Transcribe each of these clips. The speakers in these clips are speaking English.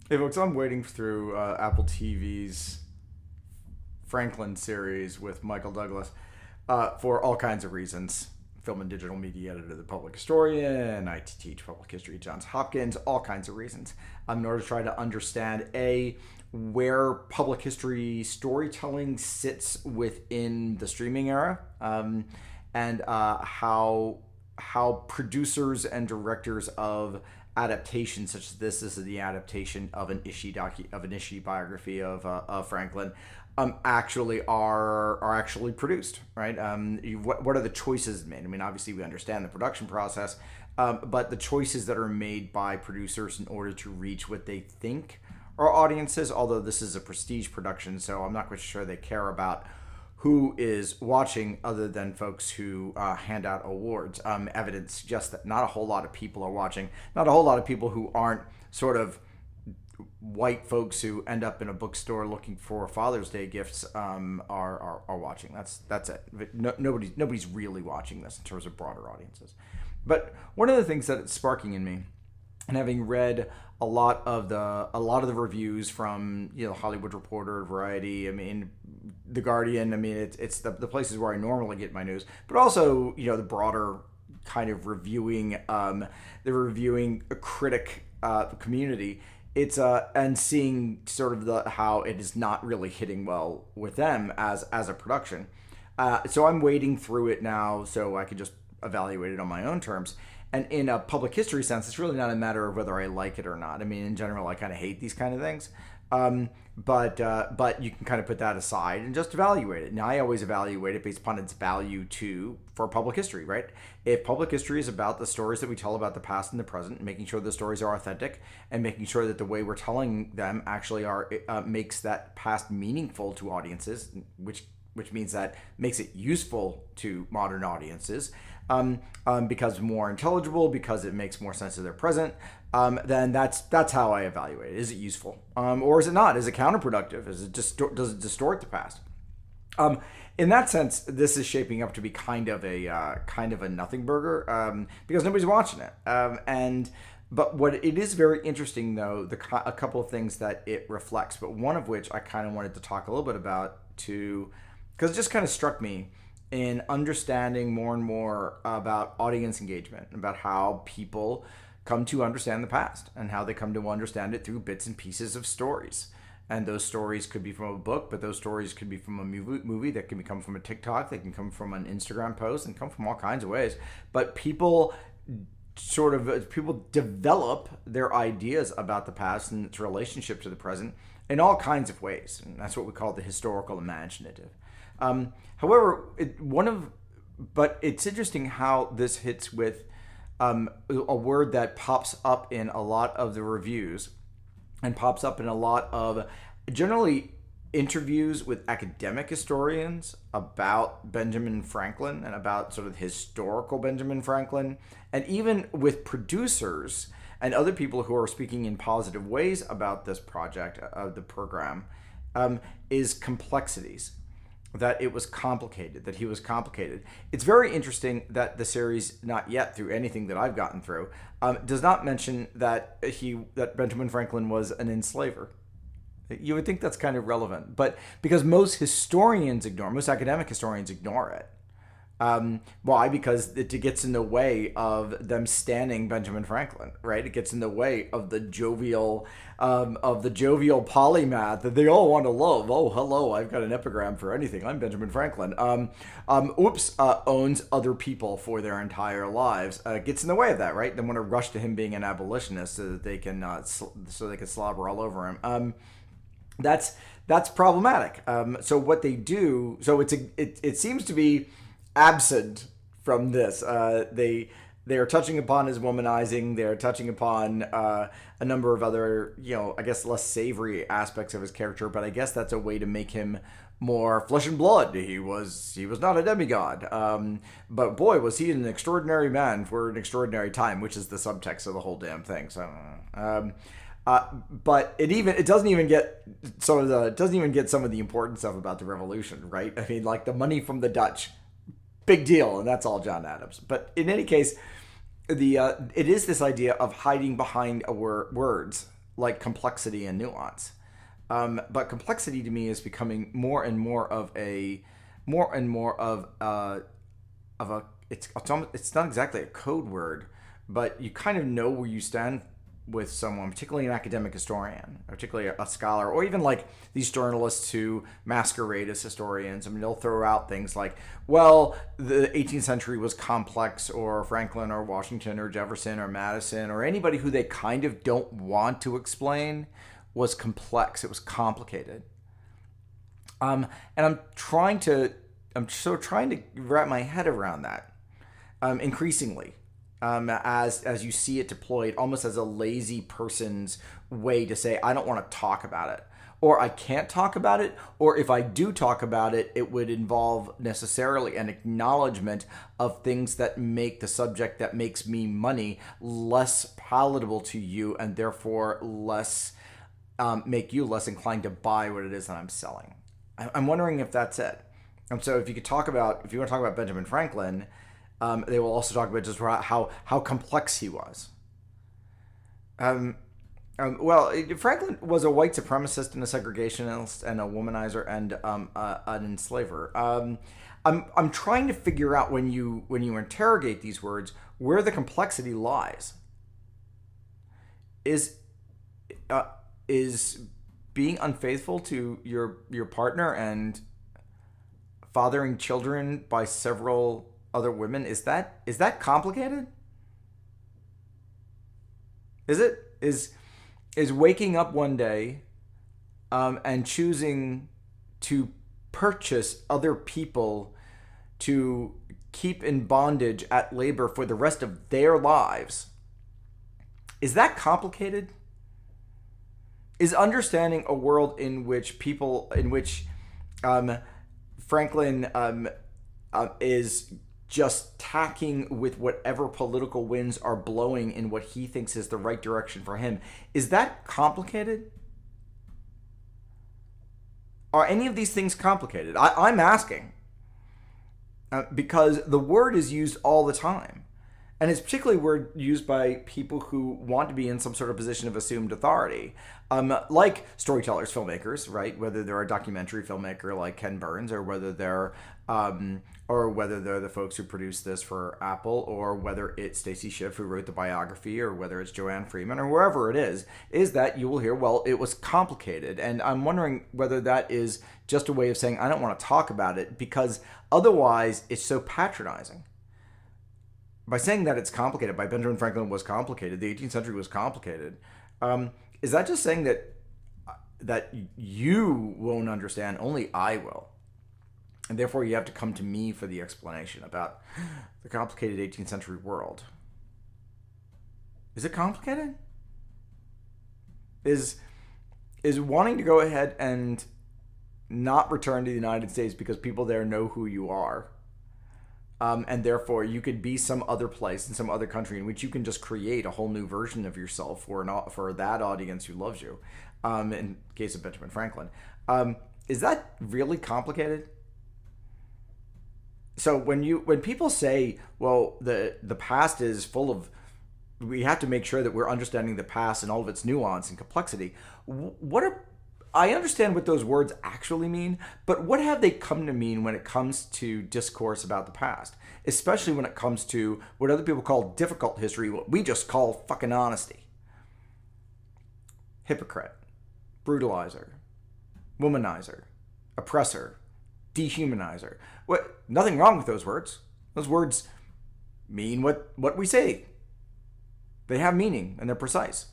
Hey folks, I'm waiting through Apple TV's Franklin series with Michael Douglas for all kinds of reasons. Film and digital media editor, the public historian, I teach public history at Johns Hopkins, all kinds of reasons. In order to try to understand where public history storytelling sits within the streaming era, and how producers and directors of adaptations such as this is the adaptation of an Ishii biography of Franklin, actually are actually produced, right? What are the choices made? I mean, obviously we understand the production process, but the choices that are made by producers in order to reach what they think are audiences. Although this is a prestige production, so I'm not quite sure they care about who is watching other than folks who hand out awards. Evidence suggests that not a whole lot of people are watching. Not a whole lot of people who aren't sort of white folks who end up in a bookstore looking for Father's Day gifts are watching. That's it. Nobody's really watching this in terms of broader audiences. But one of the things that it's sparking in me, and having read a lot of the reviews from Hollywood Reporter, Variety, I mean The Guardian, I mean it's the places where I normally get my news, but also the broader kind of reviewing the reviewing critic community. It's and seeing sort of how it is not really hitting well with them as a production. So I'm wading through it now so I can just evaluate it on my own terms. And in a public history sense, it's really not a matter of whether I like it or not. I mean, in general, I kind of hate these kind of things. But you can kind of put that aside and just evaluate it. Now, I always evaluate it based upon its value for public history, right? If public history is about the stories that we tell about the past and the present, making sure the stories are authentic and making sure that the way we're telling them actually makes that past meaningful to audiences, which means that makes it useful to modern audiences, because more intelligible, because it makes more sense of their present, then that's how I evaluate it. Is it useful, or is it not? Is it counterproductive? Does it distort the past? In that sense, this is shaping up to be kind of a nothing burger, because nobody's watching it. But what it is very interesting, though, a couple of things that it reflects, but one of which I kind of wanted to talk a little bit about because it just kind of struck me in understanding more and more about audience engagement, about how people come to understand the past and how they come to understand it through bits and pieces of stories. And those stories could be from a book, but those stories could be from a movie that can come from a TikTok, they can come from an Instagram post, and come from all kinds of ways. But people develop their ideas about the past and its relationship to the present in all kinds of ways. And that's what we call the historical imaginative. However, but it's interesting how this hits with a word that pops up in a lot of the reviews and pops up in a lot of generally interviews with academic historians about Benjamin Franklin and about sort of historical Benjamin Franklin, and even with producers and other people who are speaking in positive ways about this project, the program, is complexities. That it was complicated, that he was complicated. It's very interesting that the series, not yet through anything that I've gotten through, does not mention that Benjamin Franklin was an enslaver. You would think that's kind of relevant, but because most academic historians ignore it. Why? Because it gets in the way of them standing Benjamin Franklin, right? It gets in the way of the jovial polymath that they all want to love. Oh, hello, I've got an epigram for anything. I'm Benjamin Franklin. Owns other people for their entire lives. Gets in the way of that, right? They want to rush to him being an abolitionist so that they can slobber all over him. That's problematic. So what they do, it seems to be absent from this. They are touching upon his womanizing. They're touching upon a number of other, I guess less savory aspects of his character. But I guess that's a way to make him more flesh and blood. He was not a demigod. But boy, was he an extraordinary man for an extraordinary time, which is the subtext of the whole damn thing. So, but it doesn't even get some of the important stuff about the revolution, right? I mean, like the money from the Dutch. Big deal, and that's all John Adams. But in any case, it is this idea of hiding behind words like complexity and nuance. But complexity to me is becoming more and more of a it's not exactly a code word, but you kind of know where you stand with someone, particularly an academic historian, particularly a scholar, or even like these journalists who masquerade as historians. I mean, they'll throw out things like, well, the 18th century was complex, or Franklin or Washington or Jefferson or Madison or anybody who they kind of don't want to explain was complex. It was complicated. And I'm trying to wrap my head around that increasingly. As you see it deployed almost as a lazy person's way to say, I don't want to talk about it, or I can't talk about it, or if I do talk about it, it would involve necessarily an acknowledgement of things that make the subject that makes me money less palatable to you, and therefore less make you less inclined to buy what it is that I'm selling. I'm wondering if that's it. And so if you want to talk about Benjamin Franklin, they will also talk about just how complex he was. Well, Franklin was a white supremacist and a segregationist and a womanizer and an enslaver. I'm trying to figure out when you interrogate these words where the complexity lies. Is being unfaithful to your partner and fathering children by several other women, is that complicated? Is it? Is waking up one day and choosing to purchase other people to keep in bondage at labor for the rest of their lives, is that complicated? Is understanding a world in which Franklin is just tacking with whatever political winds are blowing in what he thinks is the right direction for him, is that complicated? Are any of these things complicated? I'm asking. Because the word is used all the time. And it's particularly word used by people who want to be in some sort of position of assumed authority. Like storytellers, filmmakers, right? Whether they're a documentary filmmaker like Ken Burns, or whether they're the folks who produced this for Apple, or whether it's Stacy Schiff who wrote the biography, or whether it's Joanne Freeman, or wherever it is that you will hear, well, it was complicated. And I'm wondering whether that is just a way of saying, I don't want to talk about it, because otherwise it's so patronizing. By saying that it's complicated, by Benjamin Franklin was complicated, the 18th century was complicated, is that just saying that you won't understand, only I will? And therefore you have to come to me for the explanation about the complicated 18th century world. Is it complicated? Is wanting to go ahead and not return to the United States because people there know who you are, and therefore you could be some other place in some other country in which you can just create a whole new version of yourself for that audience who loves you, in the case of Benjamin Franklin, is that really complicated? So when people say, well, the past is full of, we have to make sure that we're understanding the past and all of its nuance and complexity, I understand what those words actually mean, but what have they come to mean when it comes to discourse about the past? Especially when it comes to what other people call difficult history, what we just call fucking honesty. Hypocrite, brutalizer, womanizer, oppressor, dehumanizer. Nothing wrong with those words. Those words mean what we say. They have meaning and they're precise.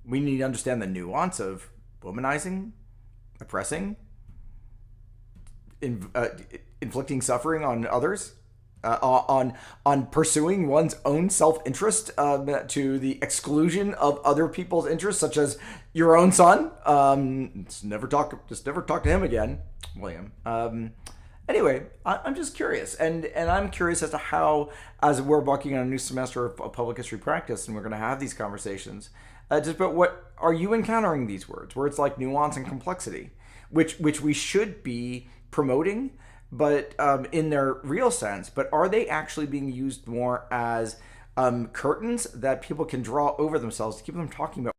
We need to understand the nuance of womanizing, oppressing, inflicting suffering on others, on pursuing one's own self-interest to the exclusion of other people's interests, such as your own son. Just never talk to him again, William. Anyway, I'm just curious, and I'm curious as to how, as we're embarking on a new semester of public history practice, and we're going to have these conversations, just about what are you encountering these words like nuance and complexity, which we should be promoting, but in their real sense, but are they actually being used more as curtains that people can draw over themselves to keep them talking about